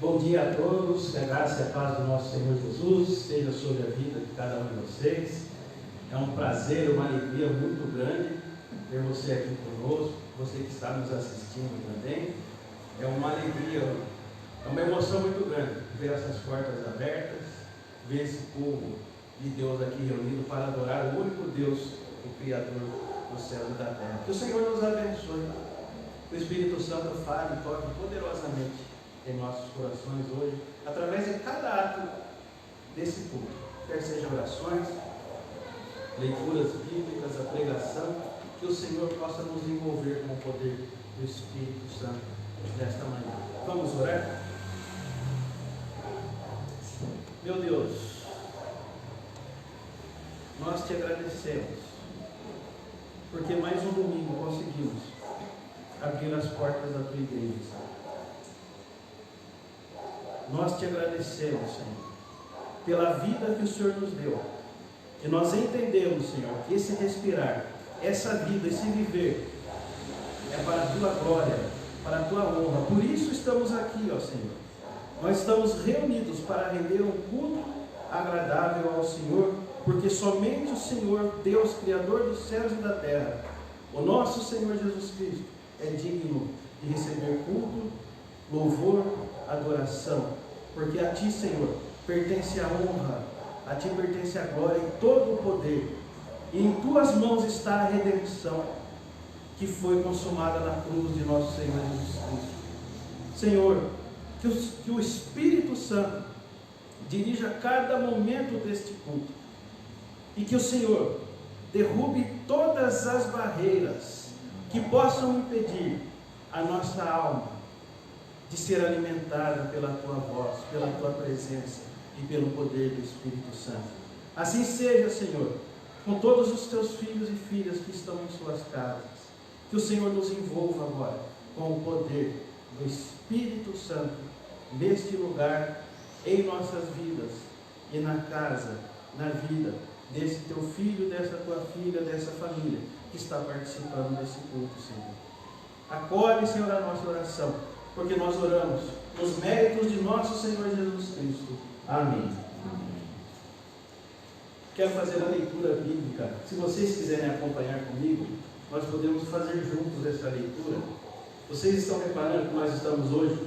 Bom dia a todos, que a graça e a paz do nosso Senhor Jesus esteja sobre a vida de cada um de vocês. É um prazer, uma alegria muito grande ter você aqui conosco, você que está nos assistindo também. É uma alegria, é uma emoção muito grande ver essas portas abertas, ver esse povo de Deus aqui reunido para adorar o único Deus, o Criador do céu e da terra. Que o Senhor nos abençoe, que o Espírito Santo fale e toque poderosamente em nossos corações hoje, através de cada ato desse culto, quer sejam orações, leituras bíblicas, a pregação, que o Senhor possa nos envolver com o poder do Espírito Santo nesta manhã. Vamos orar? Meu Deus, nós te agradecemos, porque mais um domingo conseguimos abrir as portas da tua igreja. Nós te agradecemos, Senhor, pela vida que o Senhor nos deu. E nós entendemos, Senhor, que esse respirar, essa vida, esse viver, é para a tua glória, para a tua honra. Por isso estamos aqui, ó Senhor. Nós estamos reunidos para render um culto agradável ao Senhor, porque somente o Senhor, Deus, Criador dos céus e da terra, o nosso Senhor Jesus Cristo, é digno de receber culto, louvor, adoração, porque a ti, Senhor, pertence a honra, a ti pertence a glória e todo o poder, e em tuas mãos está a redenção que foi consumada na cruz de nosso Senhor Jesus Cristo. Senhor, que o Espírito Santo dirija cada momento deste culto, e que o Senhor derrube todas as barreiras que possam impedir a nossa alma de ser alimentada pela tua voz, pela tua presença e pelo poder do Espírito Santo. Assim seja, Senhor, com todos os teus filhos e filhas que estão em suas casas. Que o Senhor nos envolva agora com o poder do Espírito Santo neste lugar, em nossas vidas e na casa, na vida desse teu filho, dessa tua filha, dessa família que está participando desse culto, Senhor. Acolhe, Senhor, a nossa oração, porque nós oramos nos méritos de nosso Senhor Jesus Cristo. Amém. Quero fazer a leitura bíblica. Se vocês quiserem acompanhar comigo, nós podemos fazer juntos essa leitura. Vocês estão reparando que nós estamos hoje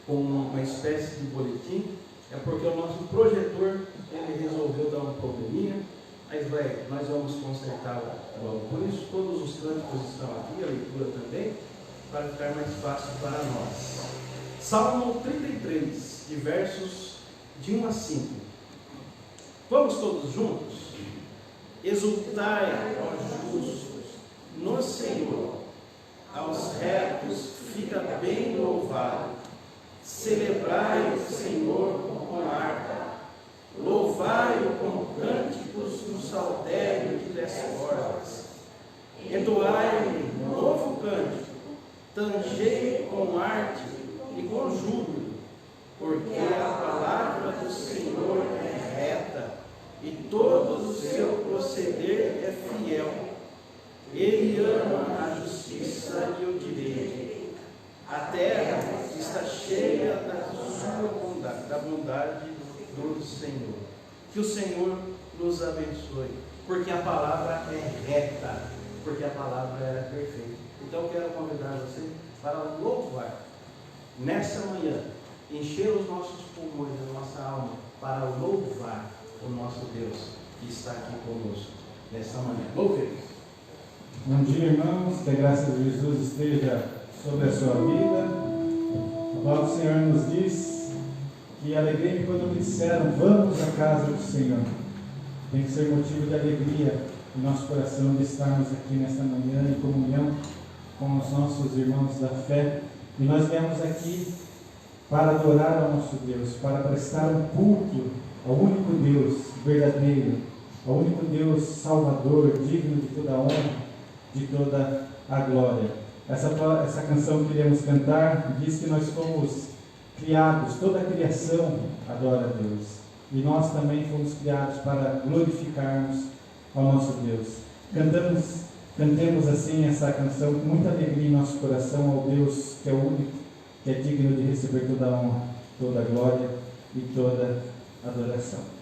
com uma espécie de boletim? É porque o nosso projetor, ele resolveu dar um probleminha, mas nós vamos consertá-lo logo. Por isso, todos os cânticos estão aqui, a leitura também, para ficar mais fácil para nós. Salmo 33, de versos de 1 a 5. Vamos todos juntos? Exultai, ó justos, no Senhor, aos retos fica bem louvado. Celebrai o Senhor com harpa, louvai-o com cânticos no saltério de 10 cordas. Entoai-lhe novo cântico, tangei com arte e com júbilo, porque a palavra do Senhor é reta e todo o seu proceder é fiel. Ele ama a justiça e o direito. A terra está cheia da sua bondade, da bondade do Senhor. Que o Senhor nos abençoe, porque a palavra é reta, porque a palavra é perfeita. Então eu quero convidar você para louvar nessa manhã, encher os nossos pulmões, a nossa alma, para louvar o nosso Deus que está aqui conosco nessa manhã. Louvemos. Bom dia, irmãos, que a graça de Jesus esteja sobre a sua vida. A palavra do Senhor nos diz que alegrei-me quando me disseram, vamos à casa do Senhor. Tem que ser motivo de alegria em nosso coração de estarmos aqui nesta manhã em comunhão com os nossos irmãos da fé. E nós viemos aqui para adorar ao nosso Deus, para prestar um culto ao único Deus verdadeiro, ao único Deus salvador, digno de toda a honra, de toda a glória. Essa canção que iremos cantar diz que nós fomos criados, toda a criação adora a Deus. E nós também fomos criados para glorificarmos ao nosso Deus. Cantemos assim essa canção com muita alegria em nosso coração ao Deus que é o único, que é digno de receber toda a honra toda glória e toda adoração.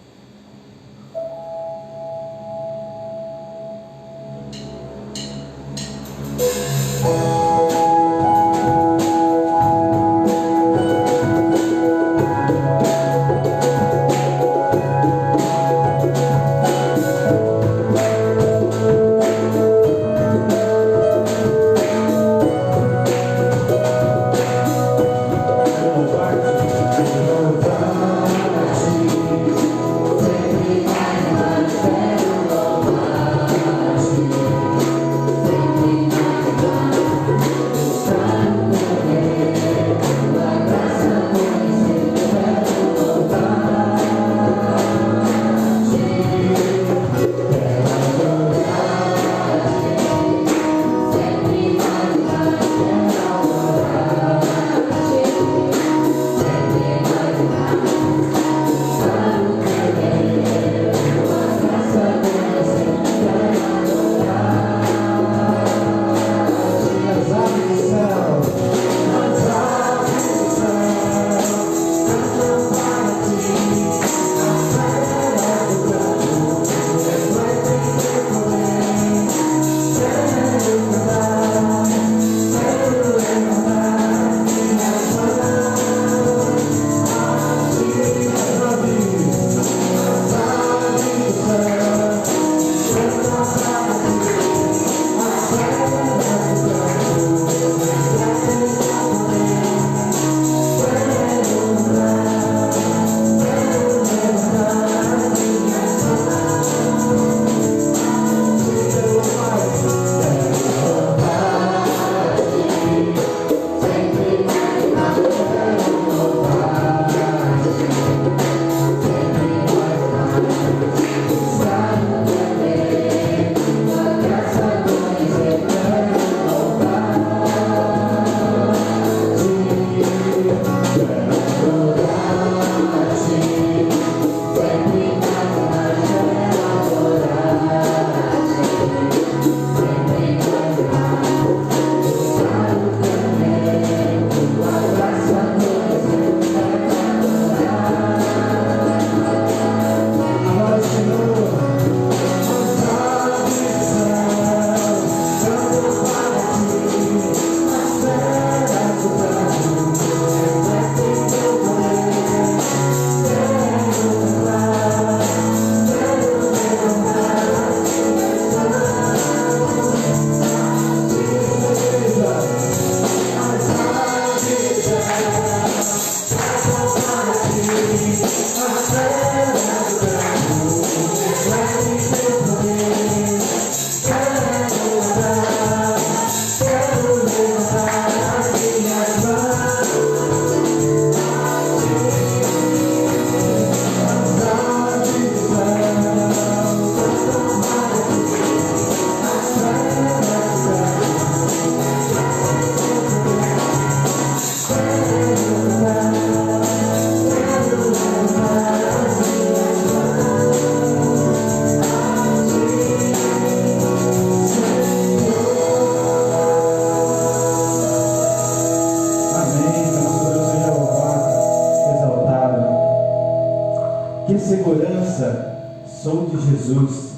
Sou de Jesus.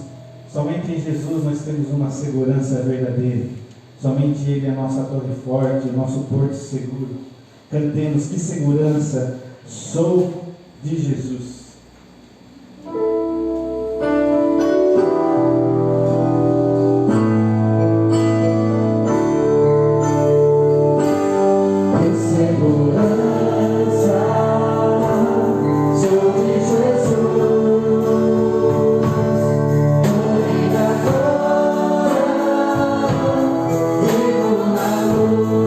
Somente em Jesus nós temos uma segurança verdadeira. Somente Ele é a nossa torre forte, o nosso porto seguro. Cantemos: que segurança, sou de Jesus. Oh,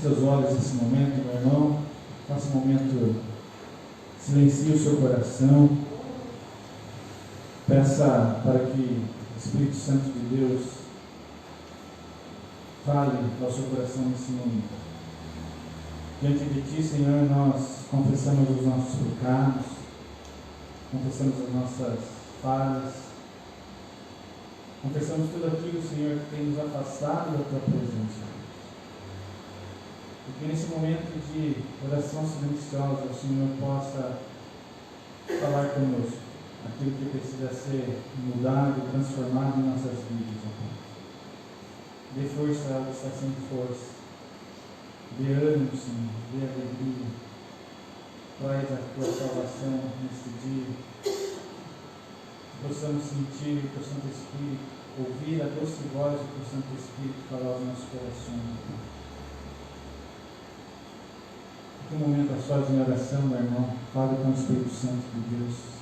teus olhos nesse momento, meu irmão. Faça um momento, silencie o seu coração. Peça para que o Espírito Santo de Deus fale ao seu coração nesse momento. Diante de Ti, Senhor, nós confessamos os nossos pecados, confessamos as nossas falhas, confessamos tudo aquilo, Senhor, que tem nos afastado da Tua presença. E que nesse momento de oração silenciosa o Senhor possa falar conosco aquilo que precisa ser mudado e transformado em nossas vidas, ó Pai. Dê força ao que está sem força. Dê ânimo, Senhor. Dê alegria. Traz a Tua salvação nesse dia. Que possamos sentir o Teu Santo Espírito, ouvir a doce voz do Teu Santo Espírito falar aos nossos corações, ó Pai. Um momento a sós em oração, meu irmão. Fale com o Espírito Santo de Deus.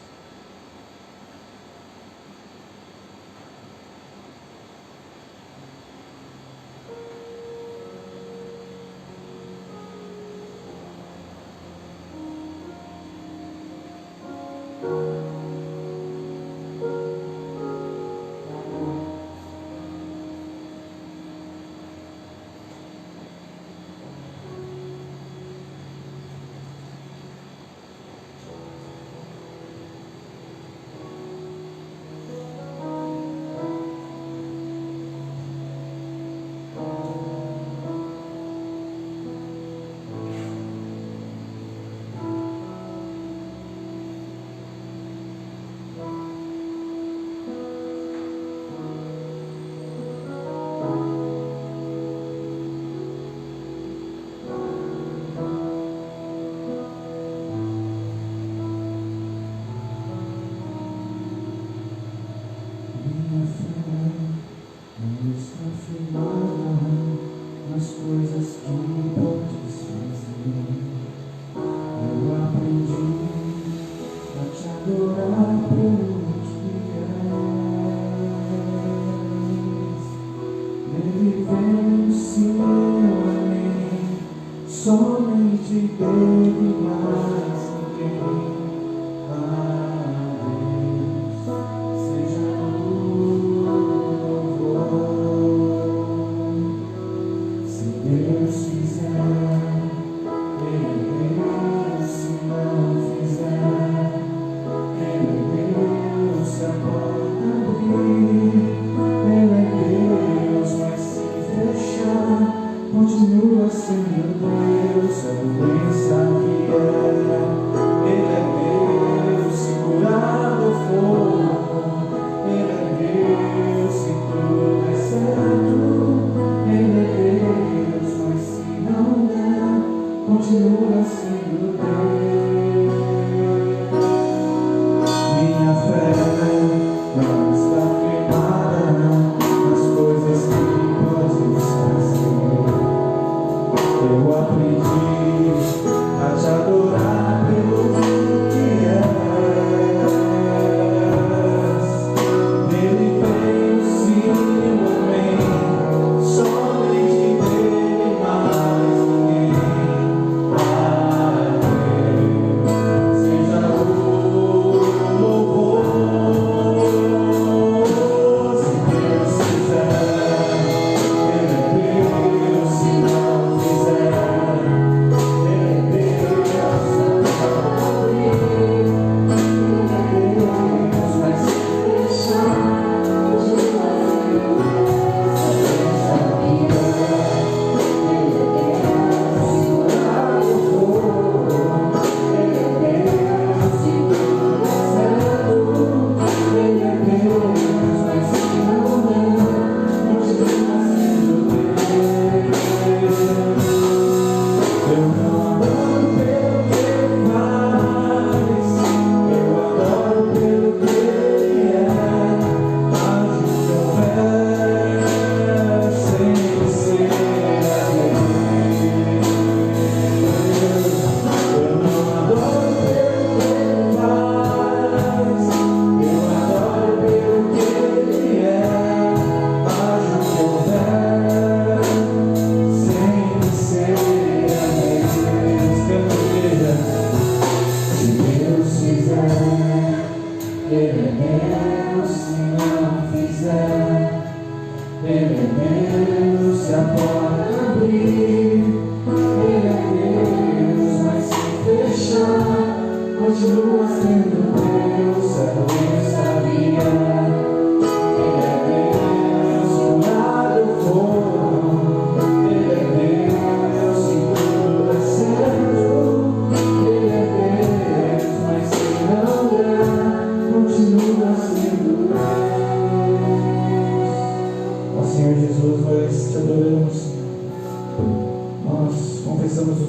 Somente dele mais ninguém. Seja louvor. Se Deus fizer, Ele é Deus. Se não fizer, Ele é Deus. Se a porta abrir, Ele é Deus. Mas se fechar, continua sendo Deus. A doença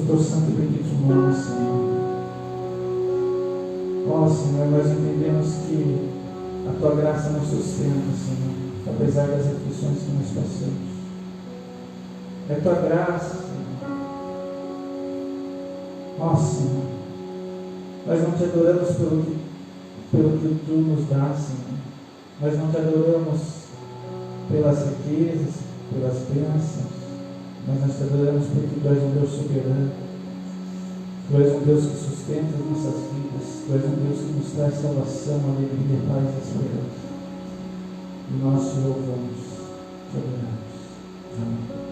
o teu santo e bendito nome, Senhor. Ó Senhor, nós entendemos que a tua graça nos sustenta, Senhor, apesar das aflições que nós passamos. É tua graça, Senhor. Ó Senhor, nós não te adoramos pelo que tu nos dá, Senhor. Nós não te adoramos pelas riquezas, pelas bênçãos, mas nós te adoramos porque tu és um Deus soberano. Tu és um Deus que sustenta as nossas vidas. Tu és um Deus que nos traz salvação, alegria, paz e esperança. E nós te louvamos, te adoramos. Amém.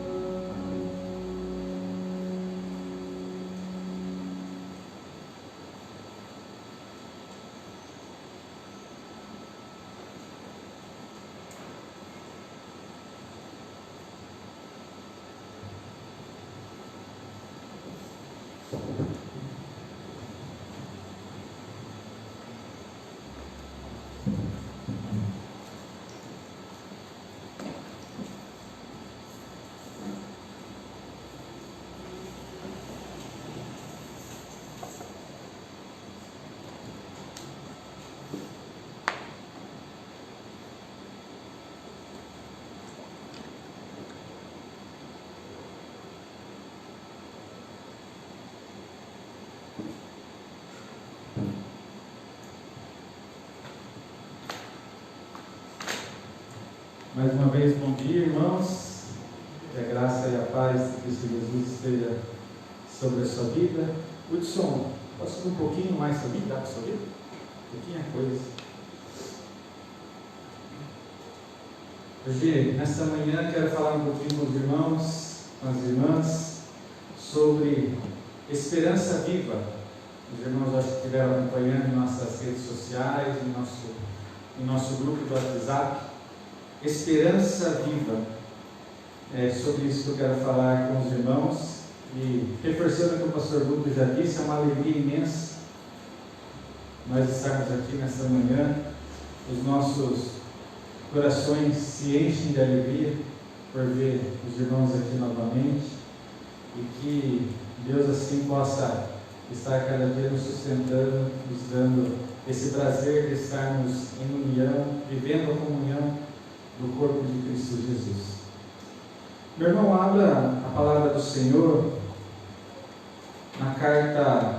Mais uma vez, bom dia, irmãos. Que a graça e a paz de Cristo Jesus esteja sobre a sua vida. Hudson, posso falar um pouquinho mais sobre mim? Dá para sua vida? Pouquinha coisa. Hoje, nesta manhã, quero falar um pouquinho com os irmãos, com as irmãs, sobre esperança viva. Os irmãos acho que estiveram acompanhando em nossas redes sociais, em nosso grupo do WhatsApp. Esperança viva. É sobre isso que eu quero falar com os irmãos. E reforçando o que o pastor Guto já disse, é uma alegria imensa nós estarmos aqui nesta manhã. Os nossos corações se enchem de alegria por ver os irmãos aqui novamente. E que Deus assim possa estar cada dia nos sustentando, nos dando esse prazer de estarmos em união, vivendo a comunhão do corpo de Cristo Jesus. Meu irmão, abra a palavra do Senhor na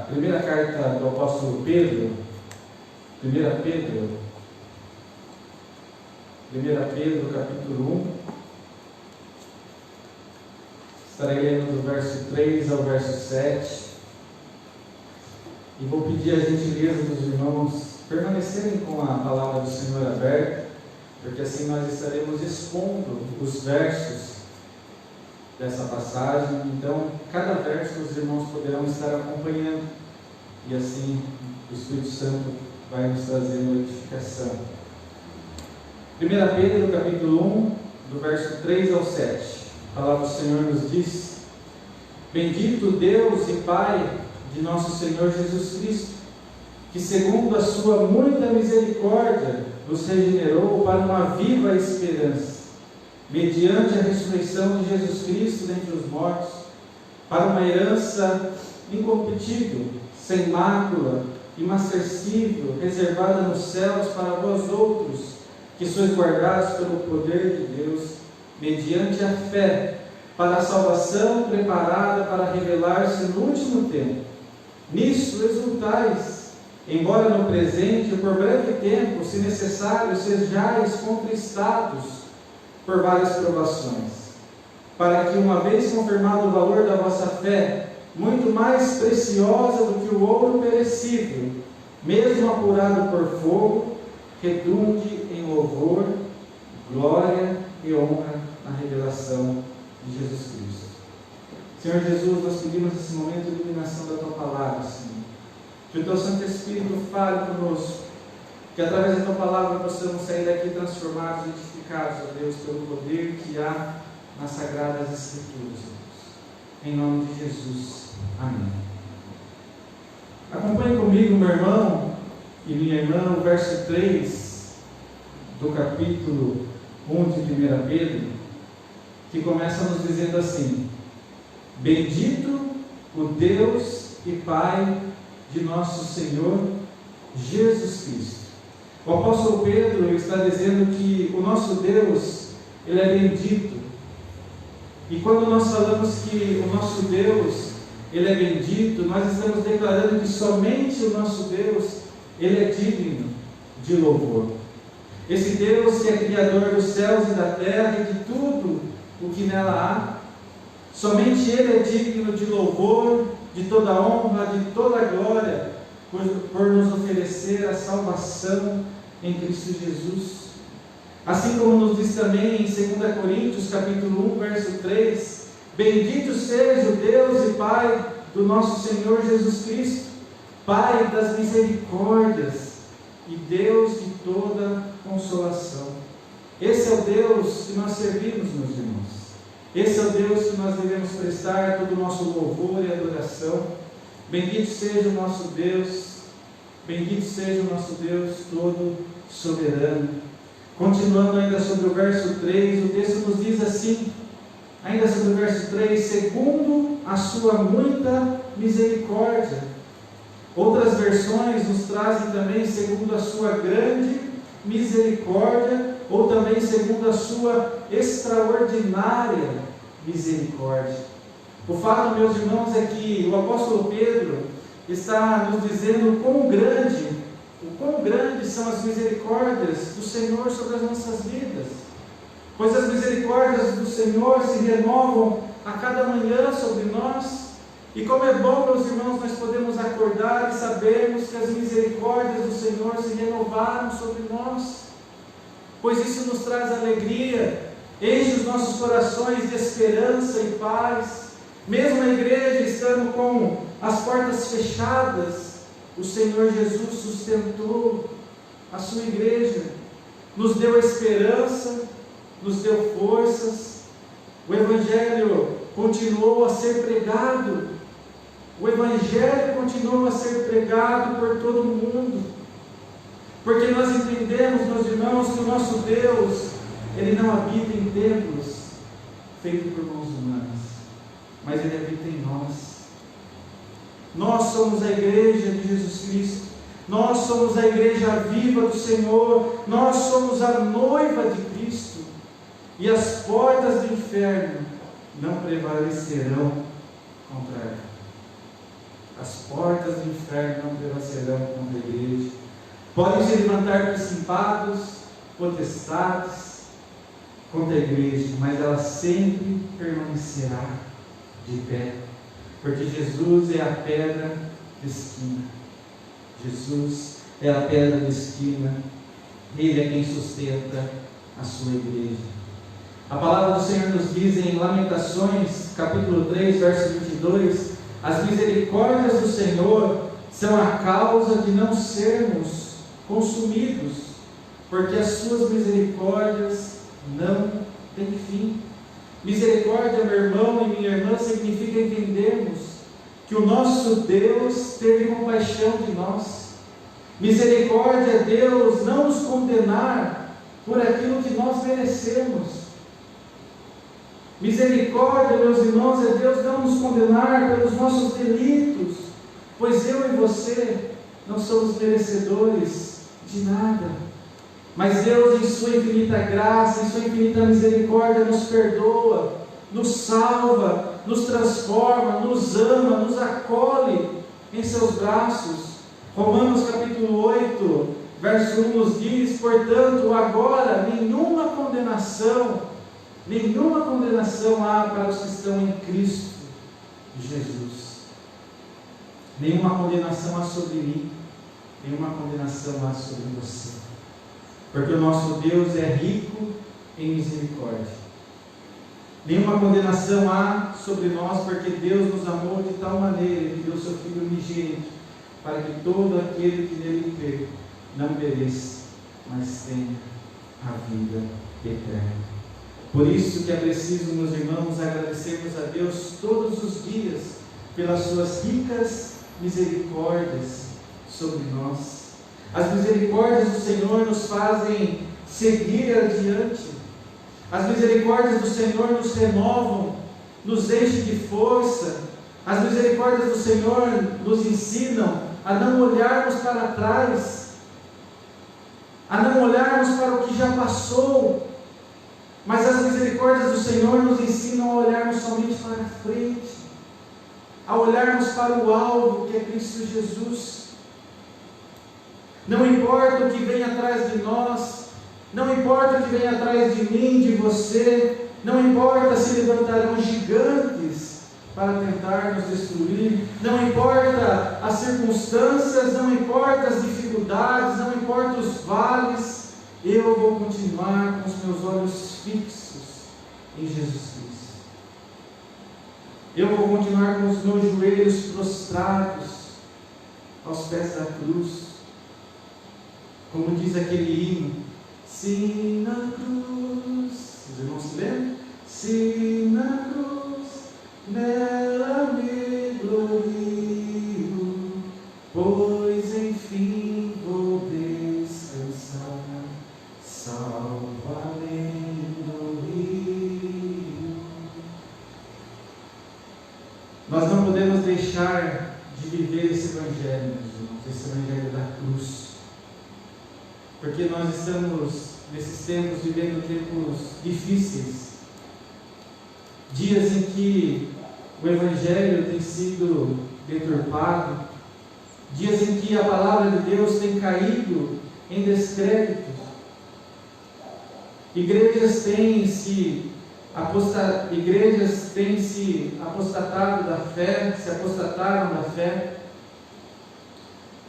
primeira carta do apóstolo Pedro, 1 Pedro, capítulo 1. Estarei lendo do verso 3 ao verso 7. E vou pedir a gentileza dos irmãos permanecerem com a palavra do Senhor aberta, porque assim nós estaremos expondo os versos dessa passagem. Então, cada verso os irmãos poderão estar acompanhando, e assim o Espírito Santo vai nos trazer notificação. 1 Pedro, capítulo 1, do verso 3 ao 7. A palavra do Senhor nos diz: Bendito Deus e Pai de nosso Senhor Jesus Cristo, que segundo a sua muita misericórdia nos regenerou para uma viva esperança, mediante a ressurreição de Jesus Cristo dentre os mortos, para uma herança incorruptível, sem mácula, imarcessível, reservada nos céus para vós outros, que sois guardados pelo poder de Deus, mediante a fé, para a salvação preparada para revelar-se no último tempo. Nisso exultais, embora no presente, por breve tempo, se necessário, sejais contristados por várias provações, para que, uma vez confirmado o valor da vossa fé, muito mais preciosa do que o ouro perecível, mesmo apurado por fogo, redunde em louvor, glória e honra na revelação de Jesus Cristo. Senhor Jesus, nós pedimos nesse momento de iluminação da Tua palavra, Senhor. Que o Teu Santo Espírito fale conosco, que através da Tua palavra possamos sair daqui transformados, edificados, ó Deus, pelo poder que há nas Sagradas Escrituras, Deus. Em nome de Jesus. Amém. Acompanhe comigo, meu irmão e minha irmã, o verso 3 do capítulo 1 de 1 Pedro, que começa nos dizendo assim: Bendito o Deus e Pai de nosso Senhor Jesus Cristo. O apóstolo Pedro está dizendo que o nosso Deus, Ele é bendito. E quando nós falamos que o nosso Deus, Ele é bendito, nós estamos declarando que somente o nosso Deus, Ele é digno de louvor. Esse Deus que é Criador dos céus e da terra e de tudo o que nela há, somente Ele é digno de louvor, de toda honra, de toda glória, por nos oferecer a salvação em Cristo Jesus. Assim como nos diz também em 2 Coríntios, capítulo 1, verso 3, bendito seja o Deus e Pai do nosso Senhor Jesus Cristo, Pai das misericórdias e Deus de toda consolação. Esse é o Deus que nós servimos, meus irmãos. Esse é o Deus que nós devemos prestar todo o nosso louvor e adoração. Bendito seja o nosso Deus, bendito seja o nosso Deus todo soberano. Continuando ainda sobre o verso 3, o texto nos diz assim, ainda sobre o verso 3, segundo a sua muita misericórdia. Outras versões nos trazem também segundo a sua grande misericórdia, ou também segundo a sua extraordinária misericórdia. O fato, meus irmãos, é que o apóstolo Pedro está nos dizendo o quão grandes são as misericórdias do Senhor sobre as nossas vidas. Pois as misericórdias do Senhor se renovam a cada manhã sobre nós. E como é bom, meus irmãos, nós podemos acordar e sabermos que as misericórdias do Senhor se renovaram sobre nós. Pois isso nos traz alegria, enche os nossos corações de esperança e paz. Mesmo a igreja estando com as portas fechadas, o Senhor Jesus sustentou a sua igreja, nos deu esperança, nos deu forças. O Evangelho continuou a ser pregado, o Evangelho continua a ser pregado por todo o mundo, porque nós entendemos, meus irmãos, que o nosso Deus, Ele não habita em templos feitos por mãos humanas, mas Ele habita em nós. Nós somos a igreja de Jesus Cristo, nós somos a igreja viva do Senhor, nós somos a noiva de Cristo, e as portas do inferno não prevalecerão contra ela. As portas do inferno não prevalecerão contra a igreja. Podem se levantar principados, potestades contra a igreja, mas ela sempre permanecerá de pé, porque Jesus é a pedra de esquina. Jesus é a pedra de esquina, Ele é quem sustenta a sua igreja. A palavra do Senhor nos diz em Lamentações, capítulo 3, verso 22, as misericórdias do Senhor são a causa de não sermos consumidos, porque as suas misericórdias não têm fim. Misericórdia, meu irmão e minha irmã, significa entendermos que o nosso Deus teve compaixão de nós. Misericórdia é Deus não nos condenar por aquilo que nós merecemos. Misericórdia, meus irmãos, é Deus não nos condenar pelos nossos delitos, pois eu e você não somos merecedores de nada. Mas Deus, em sua infinita graça, em sua infinita misericórdia, nos perdoa, nos salva, nos transforma, nos ama, nos acolhe em seus braços. Romanos capítulo 8, verso 1 nos diz, portanto, agora nenhuma condenação há para os que estão em Cristo Jesus. Nenhuma condenação há sobre mim, nenhuma condenação há sobre você. Porque o nosso Deus é rico em misericórdia. Nenhuma condenação há sobre nós, porque Deus nos amou de tal maneira que deu seu Filho unigênito, para que todo aquele que nele crê não pereça, mas tenha a vida eterna. Por isso que é preciso, meus irmãos, agradecermos a Deus todos os dias pelas suas ricas misericórdias sobre nós. As misericórdias do Senhor nos fazem seguir adiante. As misericórdias do Senhor nos renovam, nos enchem de força. As misericórdias do Senhor nos ensinam a não olharmos para trás, a não olharmos para o que já passou, mas as misericórdias do Senhor nos ensinam a olharmos somente para frente, a olharmos para o alvo, que é Cristo Jesus. Não importa o que vem atrás de nós, não importa o que vem atrás de mim, de você, não importa se levantarão gigantes para tentar nos destruir, não importa as circunstâncias, não importa as dificuldades, não importa os vales, eu vou continuar com os meus olhos fixos em Jesus Cristo. Eu vou continuar com os meus joelhos prostrados aos pés da cruz. Como diz aquele hino, se na cruz, os irmãos se lembram? Se na cruz, nela me glorio, pois enfim vou descansar, salvo além do rio. Nós não podemos deixar de viver esse Evangelho, meus irmãos, esse Evangelho da cruz, porque nós estamos nesses tempos vivendo tempos difíceis, dias em que o Evangelho tem sido deturpado, dias em que a palavra de Deus tem caído em descrédito, igrejas têm se apostatado da fé, se apostataram da fé,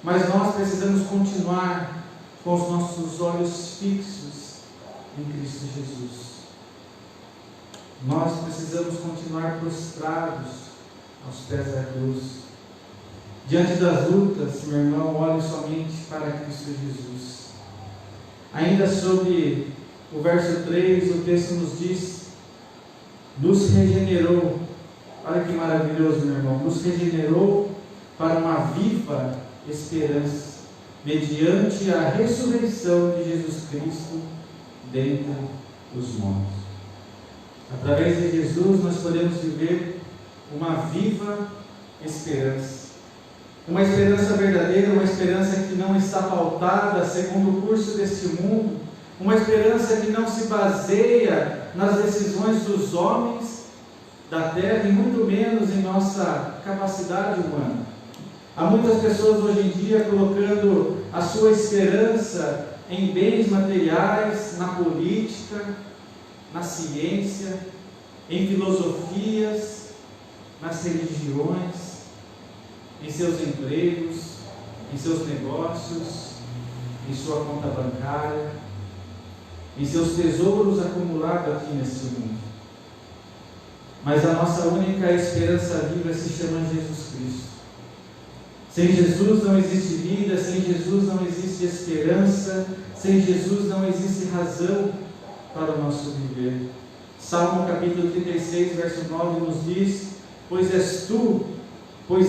mas nós precisamos continuar com os nossos olhos fixos em Cristo Jesus. Nós precisamos continuar prostrados aos pés da cruz. Diante das lutas, meu irmão, olhe somente para Cristo Jesus. Ainda sobre o verso 3, o texto nos diz: nos regenerou. Olha que maravilhoso, meu irmão. Nos regenerou para uma viva esperança, mediante a ressurreição de Jesus Cristo dentre os mortos. Através de Jesus nós podemos viver uma viva esperança. Uma esperança verdadeira, uma esperança que não está pautada segundo o curso deste mundo, uma esperança que não se baseia nas decisões dos homens da terra e muito menos em nossa capacidade humana. Há muitas pessoas hoje em dia colocando a sua esperança em bens materiais, na política, na ciência, em filosofias, nas religiões, em seus empregos, em seus negócios, em sua conta bancária, em seus tesouros acumulados aqui neste mundo. Mas a nossa única esperança viva se chama Jesus Cristo. Sem Jesus não existe vida, sem Jesus não existe esperança, sem Jesus não existe razão para o nosso viver. Salmo capítulo 36, verso 9 nos diz: pois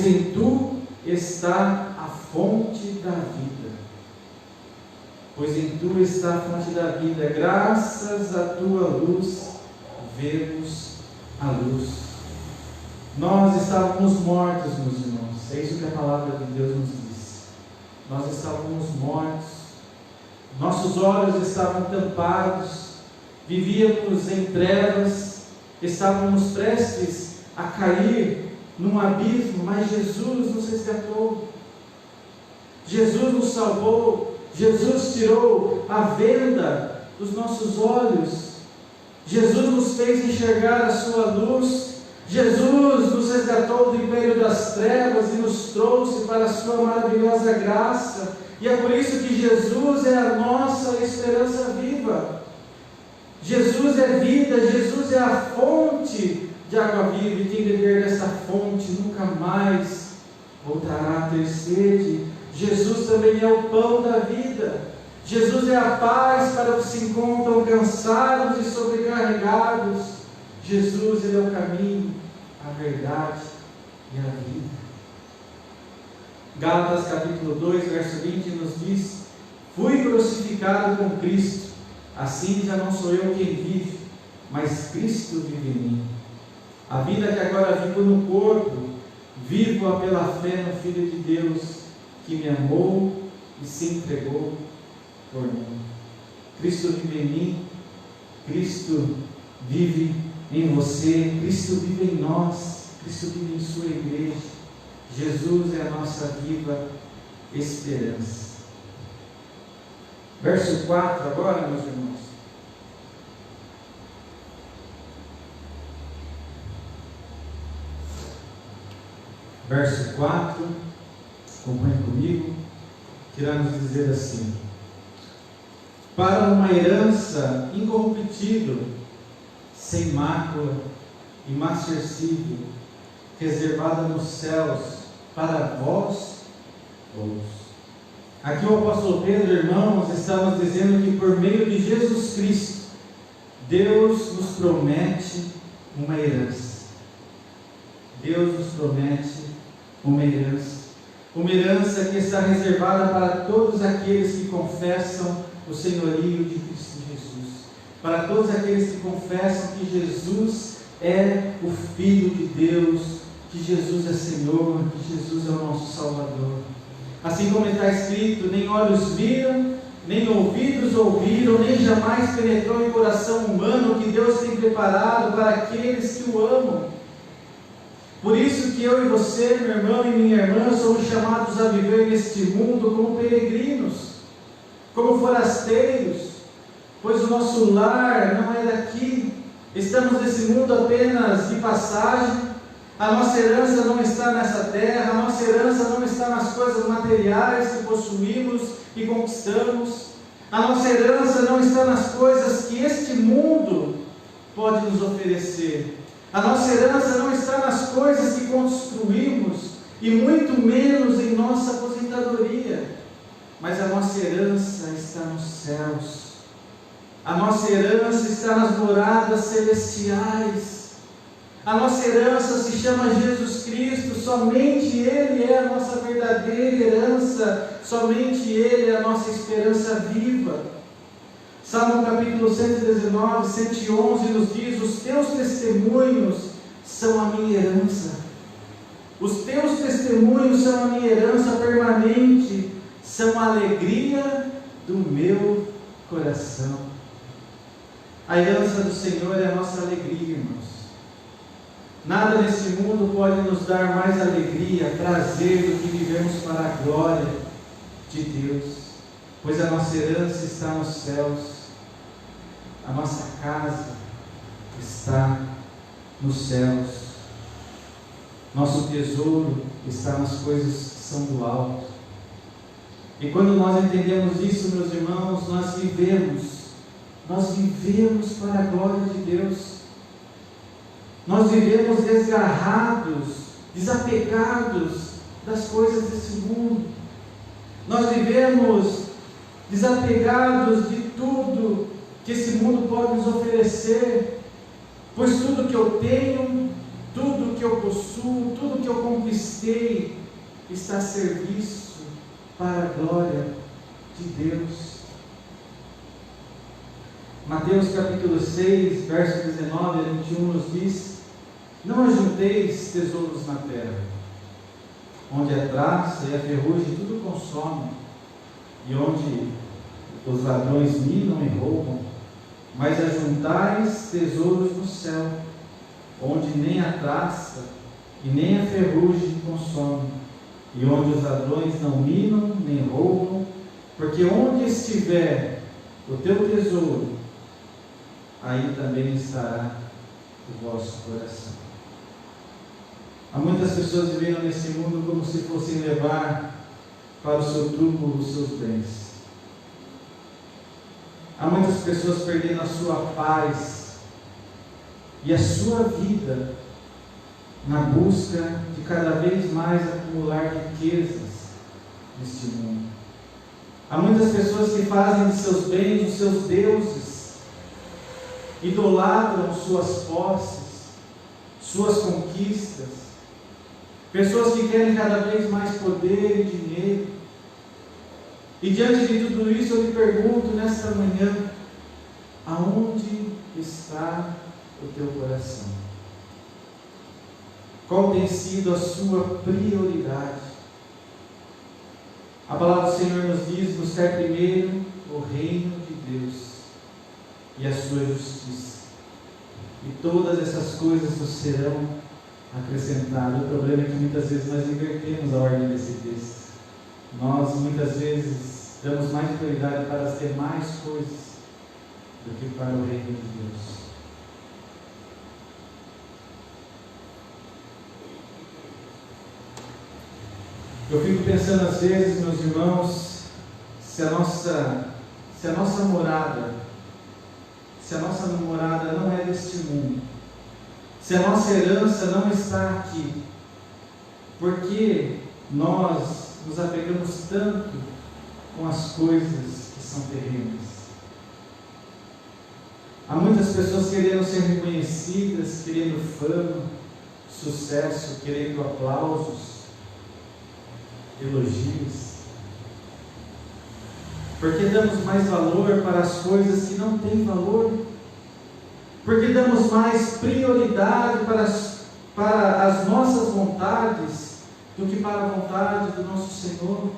em tu está a fonte da vida. Pois em tu está a fonte da vida, graças à tua luz vemos a luz. Nós estávamos mortos, meus irmãos, é isso que a palavra de Deus nos diz. Nós estávamos mortos, nossos olhos estavam tampados, vivíamos em trevas, estávamos prestes a cair num abismo, mas Jesus nos resgatou, Jesus nos salvou, Jesus tirou a venda dos nossos olhos, Jesus nos fez enxergar a sua luz, Jesus nos resgatou do império das trevas e nos trouxe para a sua maravilhosa graça, e é por isso que Jesus é a nossa esperança viva. Jesus é vida, Jesus é a fonte de água viva, e quem beber desta fonte nunca mais voltará a ter sede. Jesus também é o pão da vida, Jesus é a paz para os que se encontram cansados e sobrecarregados. Jesus, Ele é o caminho, a verdade e a vida. Gálatas capítulo 2, verso 20 nos diz: fui crucificado com Cristo, assim já não sou eu quem vive, mas Cristo vive em mim. A vida que agora vivo no corpo, vivo-a pela fé no Filho de Deus, que me amou e se entregou por mim. Cristo vive em mim, Cristo vive em você, Cristo vive em nós, Cristo vive em sua igreja. Jesus é a nossa viva esperança. Verso 4 agora, meus irmãos. Verso 4, acompanhe comigo, que irá nos dizer assim: para uma herança incorruptível, sem mácula, imarcessível, reservada nos céus, para vós outros. Aqui o apóstolo Pedro, irmãos, está nos dizendo que por meio de Jesus Cristo, Deus nos promete uma herança. Deus nos promete uma herança que está reservada para todos aqueles que confessam o senhorio de Cristo Jesus, para todos aqueles que confessam que Jesus é o Filho de Deus, que Jesus é Senhor, que Jesus é o nosso Salvador. Assim como está escrito: nem olhos viram, nem ouvidos ouviram, nem jamais penetrou em coração humano o que Deus tem preparado para aqueles que o amam. Por isso que eu e você, meu irmão e minha irmã, somos chamados a viver neste mundo como peregrinos, como forasteiros, pois o nosso lar não é daqui. Estamos nesse mundo apenas de passagem. A nossa herança não está nessa terra, a nossa herança não está nas coisas materiais que possuímos e conquistamos. A nossa herança não está nas coisas que este mundo pode nos oferecer. A nossa herança não está nas coisas que construímos e muito menos em nossa aposentadoria. Mas a nossa herança está nos céus. A nossa herança está nas moradas celestiais. A nossa herança se chama Jesus Cristo, somente Ele é a nossa verdadeira herança, somente Ele é a nossa esperança viva. Salmo capítulo 119, 111 nos diz: os teus testemunhos são a minha herança. Os teus testemunhos são a minha herança permanente, são a alegria do meu coração. A herança do Senhor é a nossa alegria, irmãos. Nada nesse mundo pode nos dar mais alegria, prazer do que vivemos para a glória de Deus, pois a nossa herança está nos céus, a nossa casa está nos céus, nosso tesouro está nas coisas que são do alto. E quando nós entendemos isso, meus irmãos, nós vivemos para a glória de Deus. Nós vivemos desgarrados, desapegados das coisas desse mundo. Nós vivemos desapegados de tudo que esse mundo pode nos oferecer, pois tudo que eu tenho, tudo que eu possuo, tudo que eu conquistei está a serviço para a glória de Deus. Mateus capítulo 6, verso 19 a 21 nos diz: não ajunteis tesouros na terra, onde a traça e a ferrugem tudo consomem, e onde os ladrões minam e roubam, mas ajuntais tesouros no céu, onde nem a traça e nem a ferrugem consomem, e onde os ladrões não minam nem roubam, porque onde estiver o teu tesouro, aí também estará o vosso coração. Há muitas pessoas vivendo nesse mundo como se fossem levar para o seu túmulo os seus bens. Há muitas pessoas perdendo a sua paz e a sua vida na busca de cada vez mais acumular riquezas neste mundo. Há muitas pessoas que fazem de seus bens os seus deuses, idolatram suas posses, suas conquistas, pessoas que querem cada vez mais poder e dinheiro. E diante de tudo isso eu lhe pergunto nesta manhã: aonde está o teu coração? Qual tem sido a sua prioridade? A palavra do Senhor nos diz: buscar primeiro o reino de Deus e a sua justiça, e todas essas coisas nos serão acrescentadas. O problema é que muitas vezes nós invertemos a ordem desse texto. Nós muitas vezes damos mais prioridade para as demais coisas do que para o reino de Deus. Eu fico pensando às vezes, meus irmãos, se a nossa morada não é deste mundo, se a nossa herança não está aqui, porque nós nos apegamos tanto com as coisas que são terrenas. Há muitas pessoas querendo ser reconhecidas, querendo fama, sucesso, querendo aplausos, elogios. Porque damos mais valor para as coisas que não têm valor? Porque damos mais prioridade para as nossas vontades do que para a vontade do nosso Senhor?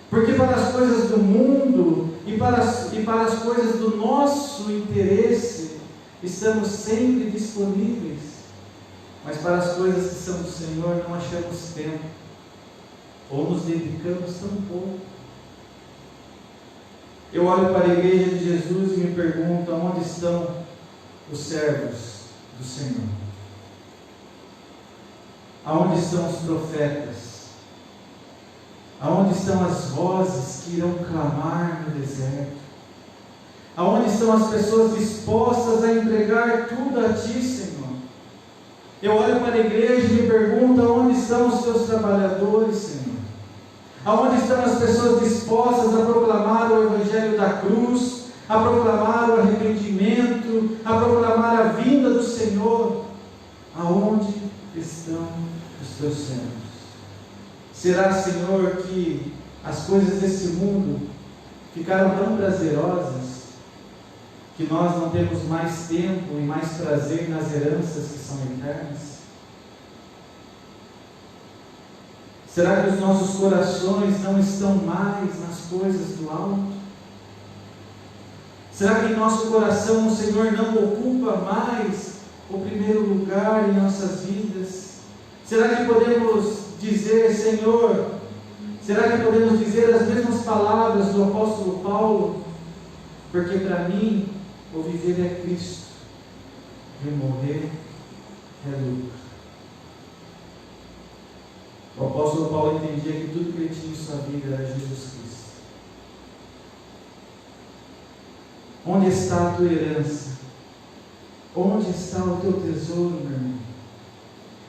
Porque para as coisas do mundo e para as coisas do nosso interesse estamos sempre disponíveis, mas para as coisas que são do Senhor não achamos tempo, ou nos dedicamos tão pouco. Eu olho para a igreja de Jesus e me pergunto: onde estão os servos do Senhor? Aonde estão os profetas? Aonde estão as vozes que irão clamar no deserto? Aonde estão as pessoas dispostas a entregar tudo a Ti, Senhor? Eu olho para a igreja e me pergunto: onde estão os Teus trabalhadores, Senhor? Aonde estão as pessoas dispostas a proclamar o Evangelho da cruz, a proclamar o arrependimento, a proclamar a vinda do Senhor? Aonde estão os Teus servos? Será, Senhor, que as coisas desse mundo ficaram tão prazerosas que nós não temos mais tempo e mais prazer nas heranças que são eternas? Será que os nossos corações não estão mais nas coisas do alto? Será que em nosso coração o Senhor não ocupa mais o primeiro lugar em nossas vidas? Será que podemos dizer, Senhor, será que podemos dizer as mesmas palavras do apóstolo Paulo? Porque para mim, o viver é Cristo, e o morrer é lucro. O apóstolo Paulo entendia que tudo que ele tinha em sua vida era Jesus Cristo. Onde está a tua herança? Onde está o teu tesouro, meu irmão?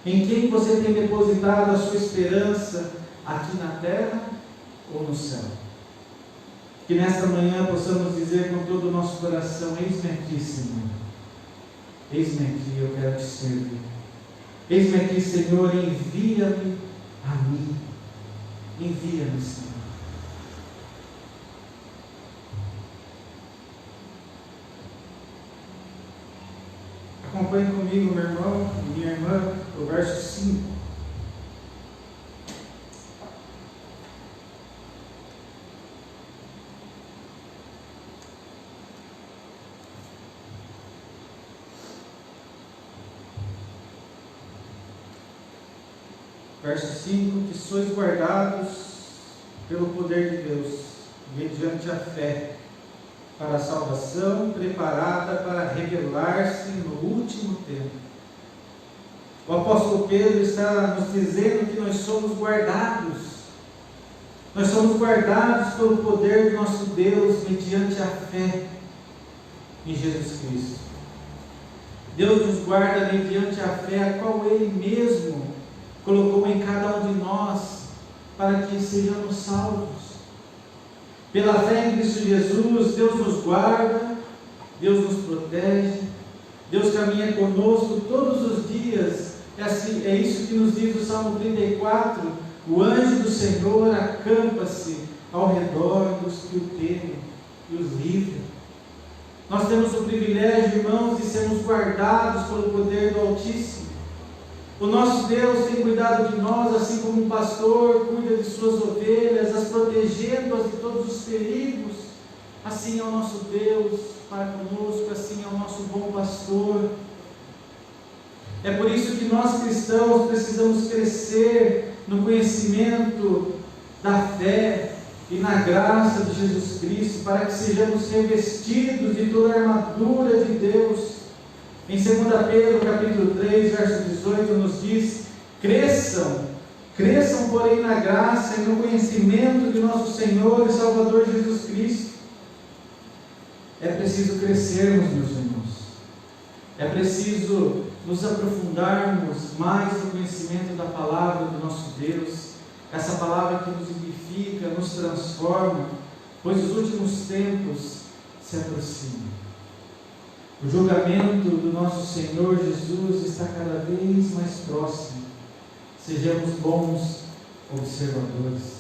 Em quem você tem depositado a sua esperança, aqui na terra ou no céu? Que nesta manhã possamos dizer com todo o nosso coração: eis-me aqui, Senhor. Eis-me aqui, eu quero te servir. Eis-me aqui, Senhor, envia-me a mim. Envia-me, Senhor. Acompanhe comigo, meu irmão e minha irmã, o verso 5. Verso 5: que sois guardados pelo poder de Deus, mediante a fé, para a salvação preparada para revelar-se no último tempo. O apóstolo Pedro está nos dizendo que nós somos guardados. Nós somos guardados pelo poder do nosso Deus, mediante a fé em Jesus Cristo. Deus nos guarda mediante a fé, a qual Ele mesmo colocou em cada um de nós, para que sejamos salvos. Pela fé em Cristo Jesus, Deus nos guarda, Deus nos protege, Deus caminha conosco todos os dias. É isso que nos diz o Salmo 34: o anjo do Senhor acampa-se ao redor dos que o temem e os livra. Nós temos o privilégio, irmãos, de sermos guardados pelo poder do Altíssimo. O nosso Deus tem cuidado de nós, assim como um pastor cuida de suas ovelhas, as protegendo-as de todos os perigos. Assim é o nosso Deus para conosco, assim é o nosso bom pastor. É por isso que nós cristãos precisamos crescer no conhecimento da fé e na graça de Jesus Cristo, para que sejamos revestidos de toda a armadura de Deus. Em 2 Pedro capítulo 3, verso 18, nos diz: cresçam, porém na graça e no conhecimento de nosso Senhor e Salvador Jesus Cristo. É preciso crescermos, meus irmãos. É preciso nos aprofundarmos mais no conhecimento da palavra do nosso Deus, essa palavra que nos edifica, nos transforma, pois os últimos tempos se aproximam. O julgamento do nosso Senhor Jesus está cada vez mais próximo. Sejamos bons observadores.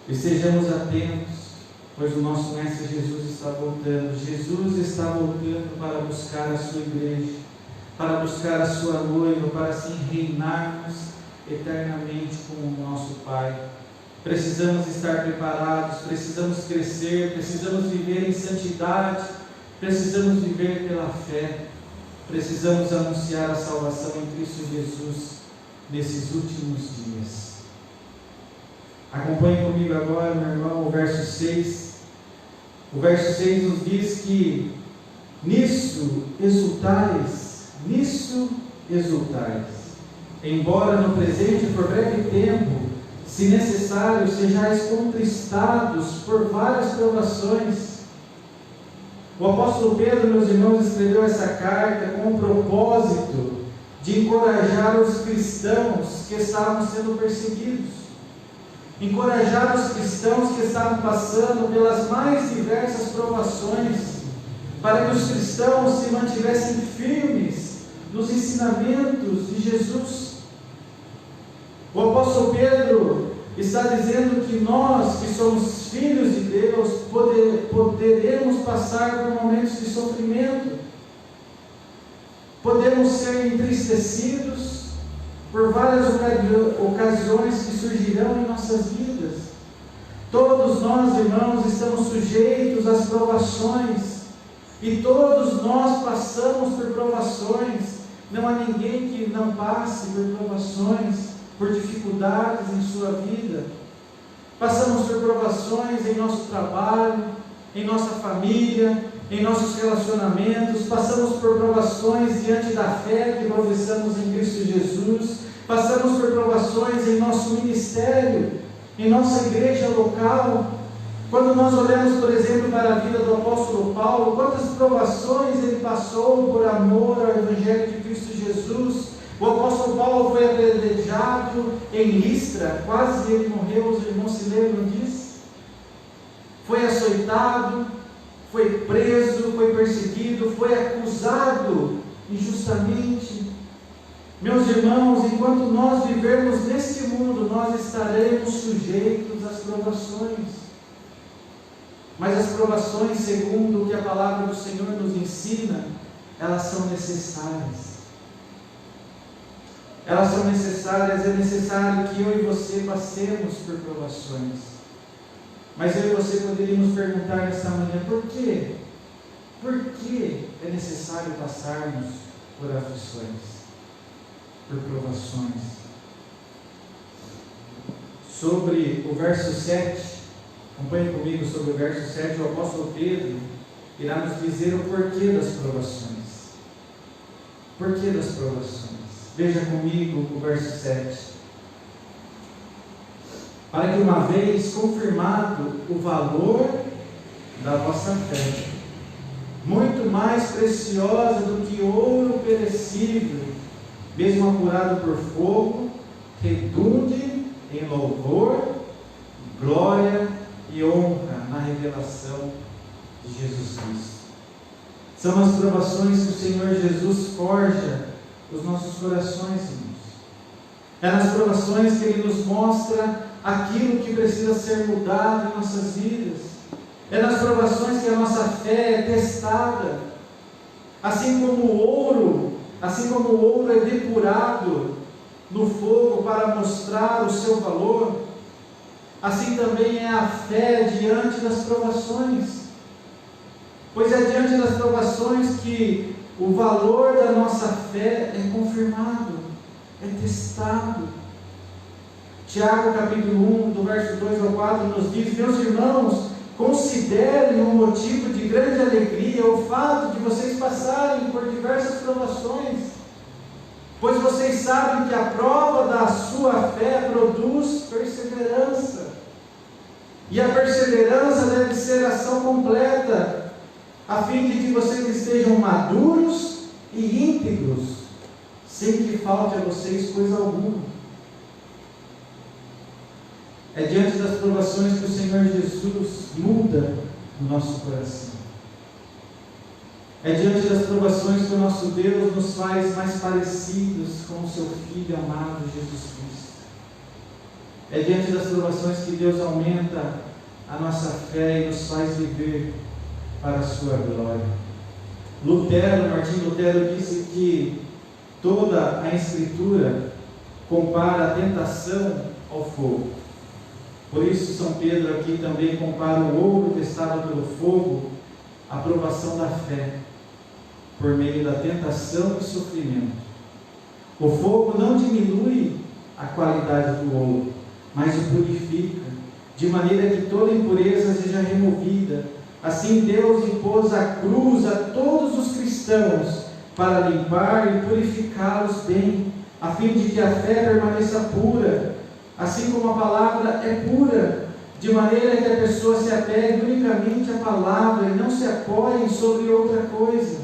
E sejamos atentos, pois o nosso Mestre Jesus está voltando. Jesus está voltando para buscar a sua igreja, para buscar a sua noiva, para assim reinarmos eternamente com o nosso Pai. Precisamos estar preparados, precisamos crescer, precisamos viver em santidade, precisamos viver pela fé, precisamos anunciar a salvação em Cristo Jesus nesses últimos dias. Acompanhe comigo agora, meu irmão, o verso 6. O verso 6 nos diz que nisso exultais, embora no presente por breve tempo, se necessário, sejais contristados por várias provações. O apóstolo Pedro, meus irmãos, escreveu essa carta com o propósito de encorajar os cristãos que estavam sendo perseguidos, encorajar os cristãos que estavam passando pelas mais diversas provações, para que os cristãos se mantivessem firmes nos ensinamentos de Jesus. O apóstolo Pedro está dizendo que nós, que somos filhos de Deus, poderemos passar por momentos de sofrimento, podemos ser entristecidos por várias ocasiões que surgirão em nossas vidas. Todos nós, irmãos, estamos sujeitos às provações, e todos nós passamos por provações. Não há ninguém que não passe por provações, por dificuldades em sua vida. Passamos por provações em nosso trabalho, em nossa família, em nossos relacionamentos. Passamos por provações diante da fé que professamos em Cristo Jesus. Passamos por provações em nosso ministério, em nossa igreja local. Quando nós olhamos, por exemplo, para a vida do apóstolo Paulo, quantas provações ele passou por amor ao Evangelho de Cristo Jesus. O apóstolo Paulo foi apedrejado em Listra, quase ele morreu, os irmãos se lembram disso? Foi açoitado, foi preso, foi perseguido, foi acusado injustamente. Meus irmãos, enquanto nós vivermos neste mundo, nós estaremos sujeitos às provações. Mas as provações, segundo o que a palavra do Senhor nos ensina, elas são necessárias. Elas são necessárias, é necessário que eu e você passemos por provações. Mas eu e você poderíamos perguntar nesta manhã, por quê? Por que é necessário passarmos por aflições, por provações? Sobre o verso 7, acompanhe comigo sobre o verso 7, o apóstolo Pedro irá nos dizer o porquê das provações. Porquê das provações? Veja comigo o verso 7. Para que uma vez confirmado o valor da vossa fé, muito mais preciosa do que ouro perecível, mesmo apurado por fogo, redunde em louvor, glória e honra na revelação de Jesus Cristo. São as provações que o Senhor Jesus forja os nossos corações, irmãos. É nas provações que Ele nos mostra aquilo que precisa ser mudado em nossas vidas. É nas provações que a nossa fé é testada. Assim como o ouro assim como o ouro é depurado no fogo para mostrar o seu valor, assim também é a fé diante das provações. Pois é diante das provações que o valor da nossa fé é confirmado, é testado. Tiago capítulo 1, do verso 2 ao 4, nos diz: meus irmãos, considerem um motivo de grande alegria o fato de vocês passarem por diversas provações, pois vocês sabem que a prova da sua fé produz perseverança. E a perseverança deve ser ação completa, a fim de que vocês estejam maduros e íntegros, sem que falte a vocês coisa alguma. É diante das provações que o Senhor Jesus muda o nosso coração. É diante das provações que o nosso Deus nos faz mais parecidos com o seu Filho amado Jesus Cristo. É diante das provações que Deus aumenta a nossa fé e nos faz viver para a sua glória. Martim Lutero disse que toda a Escritura compara a tentação ao fogo. Por isso São Pedro aqui também compara o ouro testado pelo fogo à provação da fé, por meio da tentação e sofrimento. O fogo não diminui a qualidade do ouro, mas o purifica, de maneira que toda impureza seja removida. Assim Deus impôs a cruz a todos os cristãos para limpar e purificá-los bem, a fim de que a fé permaneça pura, assim como a palavra é pura, de maneira que a pessoa se apegue unicamente à palavra e não se apoie sobre outra coisa.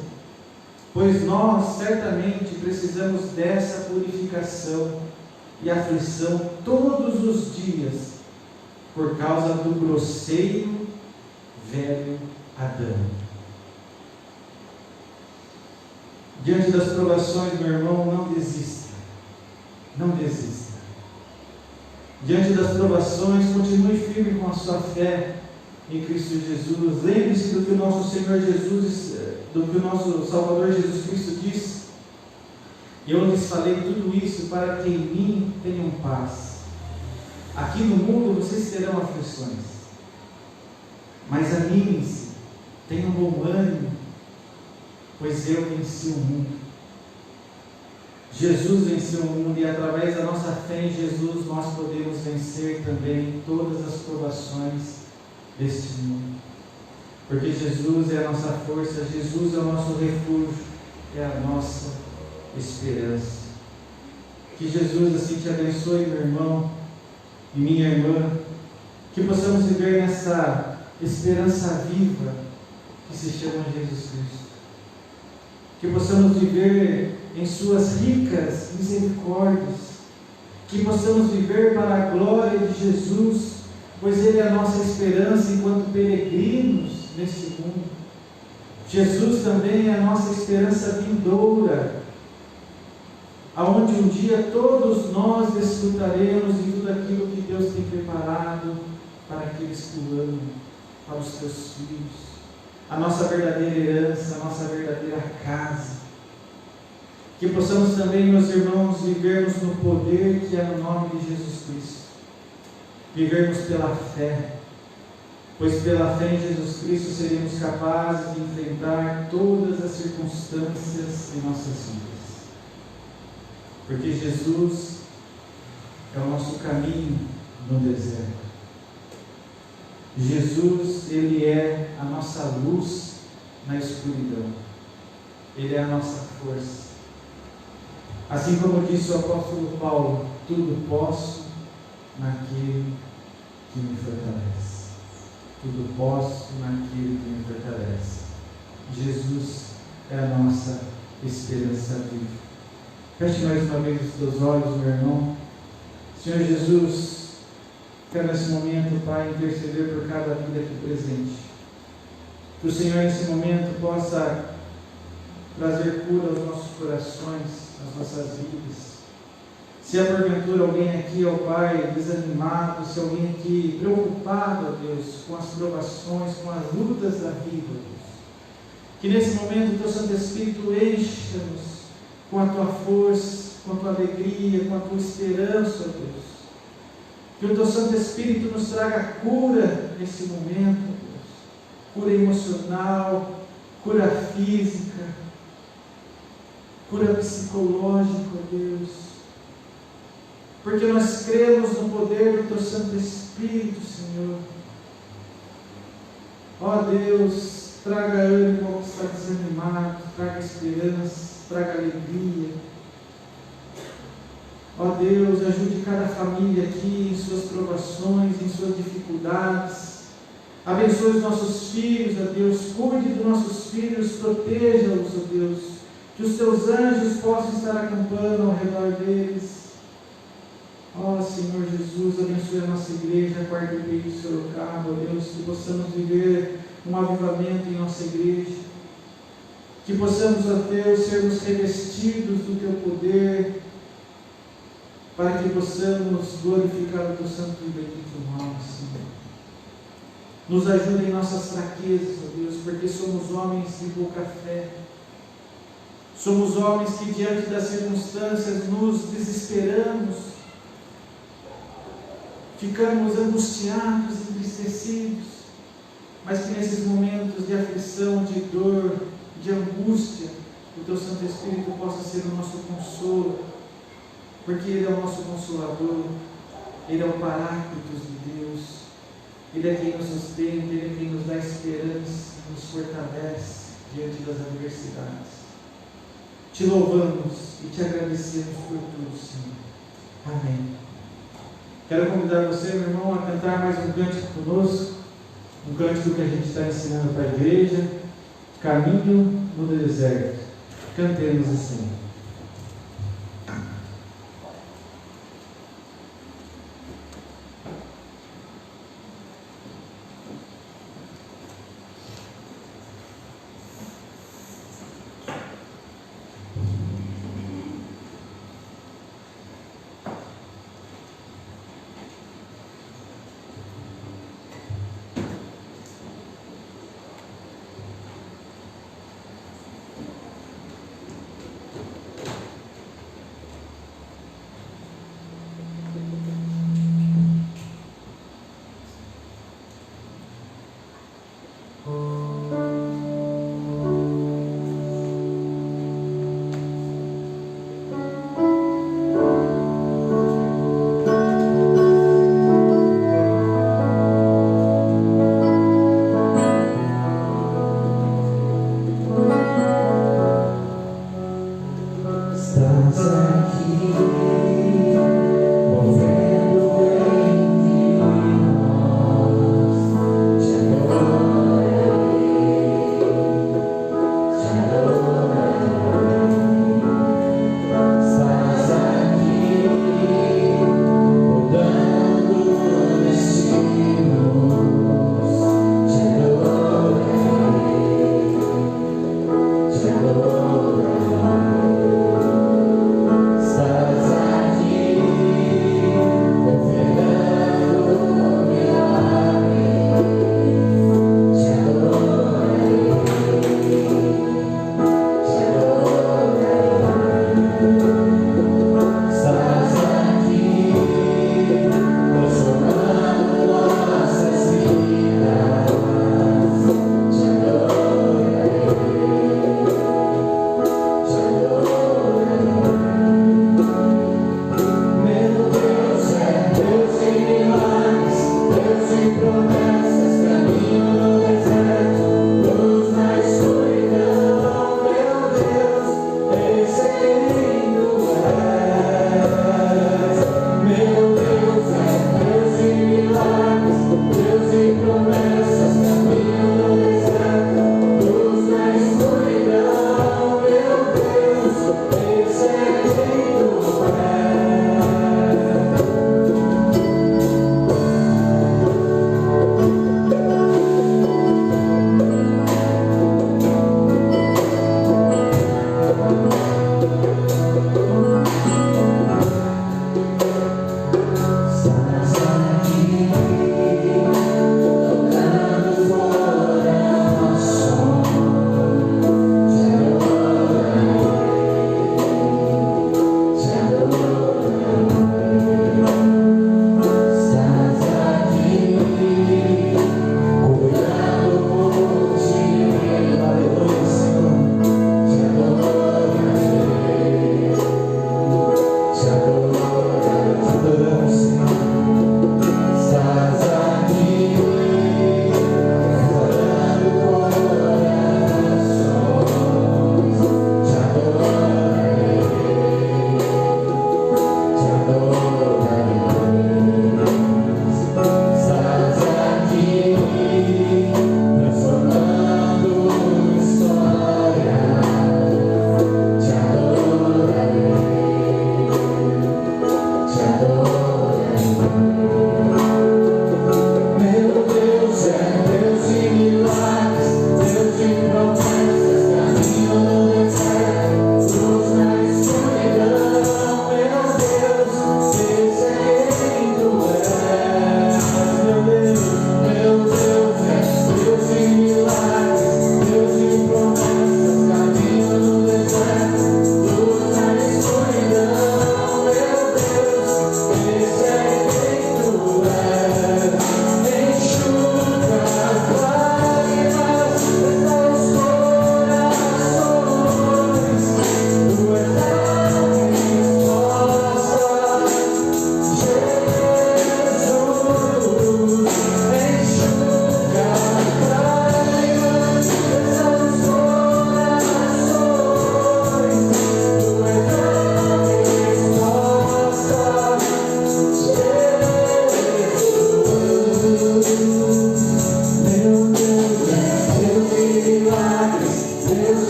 Pois nós certamente precisamos dessa purificação e aflição todos os dias, por causa do grosseiro velho Adão. Diante das provações, meu irmão, não desista. Não desista. Diante das provações, continue firme com a sua fé em Cristo Jesus. Lembre-se do que o nosso Senhor Jesus, do que o nosso Salvador Jesus Cristo disse. Eu lhes falei tudo isso para que em mim tenham paz. Aqui no mundo vocês terão aflições, mas animem-se, tenham bom ânimo, pois eu venci o mundo. Jesus venceu o mundo e através da nossa fé em Jesus nós podemos vencer também todas as provações deste mundo. Porque Jesus é a nossa força, Jesus é o nosso refúgio, é a nossa esperança. Que Jesus assim te abençoe, meu irmão e minha irmã, que possamos viver nessa esperança viva que se chama Jesus Cristo. Que possamos viver em suas ricas misericórdias, que possamos viver para a glória de Jesus, pois Ele é a nossa esperança enquanto peregrinos neste mundo. Jesus também é a nossa esperança vindoura, aonde um dia todos nós desfrutaremos de tudo aquilo que Deus tem preparado para aqueles que o amam, para os teus filhos, a nossa verdadeira herança, a nossa verdadeira casa. Que possamos também, meus irmãos, vivermos no poder que é no nome de Jesus Cristo. Vivermos pela fé, pois pela fé em Jesus Cristo seremos capazes de enfrentar todas as circunstâncias em nossas vidas. Porque Jesus é o nosso caminho no deserto. Jesus, Ele é a nossa luz na escuridão. Ele é a nossa força. Assim como disse o apóstolo Paulo, tudo posso naquele que me fortalece. Tudo posso naquele que me fortalece. Jesus é a nossa esperança viva. Feche mais uma vez os teus olhos, meu irmão. Senhor Jesus, quero nesse momento, Pai, interceder por cada vida aqui presente. Que o Senhor nesse momento possa trazer cura aos nossos corações, às nossas vidas. Se há porventura alguém aqui, ó Pai, desanimado, se alguém aqui preocupado, ó Deus, com as provações, com as lutas da vida, ó Deus, que nesse momento o Teu Santo Espírito encha-nos com a Tua força, com a Tua alegria, com a Tua esperança, ó Deus. Que o Teu Santo Espírito nos traga cura nesse momento, ó Deus. Cura emocional, cura física, cura psicológica, ó Deus. Porque nós cremos no poder do Teu Santo Espírito, Senhor. Ó Deus, traga ânimo ao que está desanimado, traga esperança, traga alegria. Ó Deus, ajude cada família aqui em suas provações, em suas dificuldades. Abençoe os nossos filhos, ó Deus. Cuide dos nossos filhos, proteja-os, ó Deus. Que os Teus anjos possam estar acampando ao redor deles. Ó Senhor Jesus, abençoe a nossa igreja, a Quarta Igreja de Sorocaba, ó Deus. Que possamos viver um avivamento em nossa igreja. Que possamos, ó Deus, sermos revestidos do Teu poder, para que possamos glorificar o Teu santo e bendito nome, Senhor. Nos ajude em nossas fraquezas, ó Deus, porque somos homens de pouca fé. Somos homens que diante das circunstâncias nos desesperamos, ficamos angustiados, entristecidos, mas que nesses momentos de aflição, de dor, de angústia, o Teu Santo Espírito possa ser o nosso consolo, porque Ele é o nosso Consolador, Ele é o Paráclitos de Deus, Ele é quem nos sustenta, Ele é quem nos dá esperança, nos fortalece diante das adversidades. Te louvamos e Te agradecemos por tudo, Senhor. Amém. Quero convidar você, meu irmão, a cantar mais um cântico conosco, um cântico que a gente está ensinando para a igreja, Caminho no Deserto. Cantemos assim.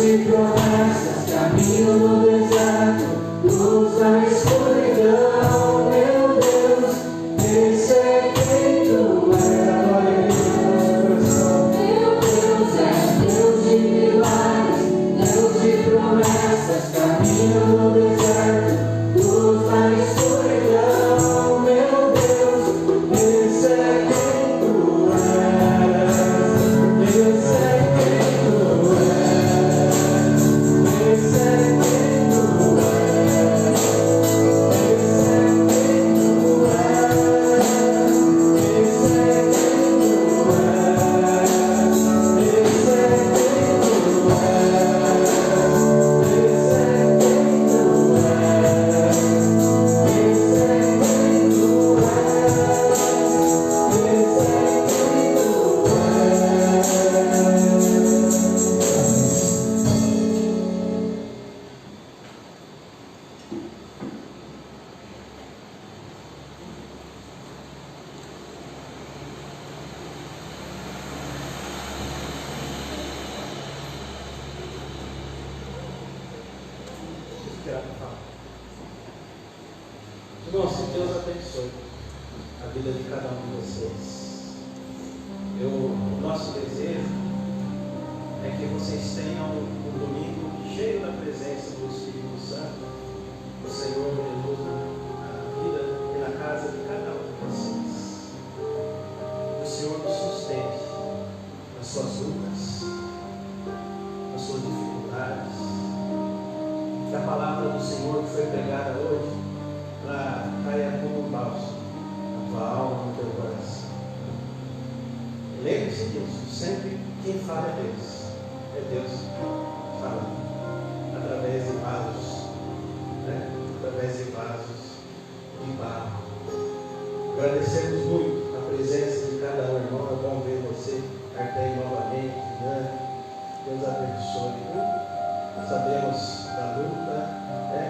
de promessas, caminho no deserto, luz na escuridão, meu Deus, esse é quem tu és. Meu Deus é Deus de milagres, Deus de promessas, caminho no deserto, luz na escuridão, meu Deus, esse é quem tu és. Esse é quem tu és. Esse é quem tu és. Irmãos, que Deus abençoe a vida de cada um de vocês. O nosso desejo é que vocês tenham um domingo cheio da presença do Espírito Santo, do Senhor Jesus na vida e na casa de cada um de vocês. Que o Senhor nos sustente nas suas lutas, nas suas dificuldades. Que a palavra do Senhor que foi pregada hoje caia como um bálsamo na tua alma, no teu coração. Lembre-se disso, sempre quem fala é Deus. É Deus falando através de vasos, através de vasos de barro. Agradecemos muito a presença de cada um, irmão. É bom ver você aqui novamente. Deus abençoe. Sabemos da luta.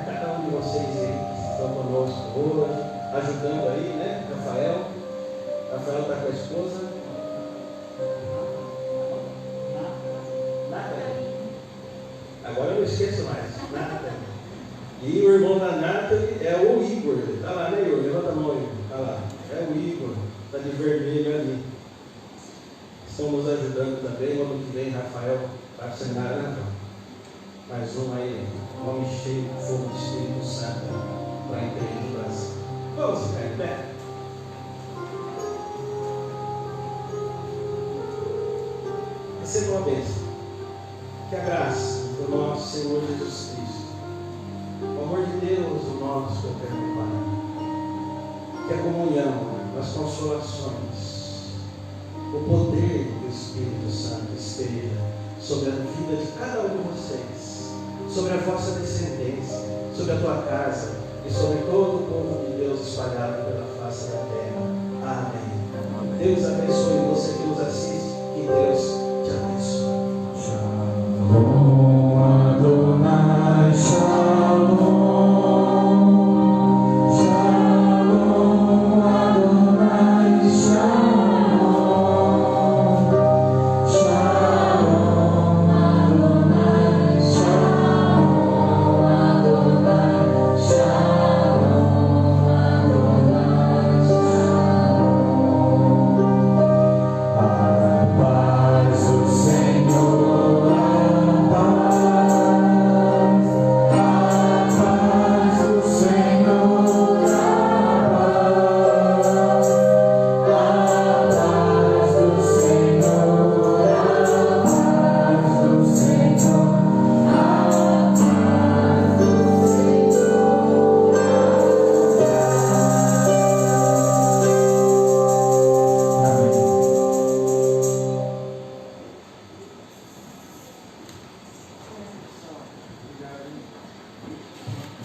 Cada um de vocês aí estão conosco hoje, ajudando aí, né? Rafael está com a esposa. Nathalie. Agora eu não esqueço mais. Nathalie. E o irmão da Nathalie é o Igor. Está lá, né, Igor? Levanta a mão, Igor. Está lá. É o Igor. Está de vermelho ali. Estão nos ajudando também. O ano que vem, Rafael vai para o seminário, né? Mais um aí, um homem cheio de fogo do Espírito Santo para a igreja do Brasil. Vamos ficar em pé. Receba uma bênção. Que a graça do nosso Senhor Jesus Cristo, o amor de Deus, o nosso eterno Pai, que a comunhão, as consolações, o poder do Espírito Santo esteja sobre a vida de cada um de vocês, sobre a vossa descendência, sobre a tua casa e sobre todo o povo de Deus espalhado pela face da terra. Amém. Deus abençoe você que nos assiste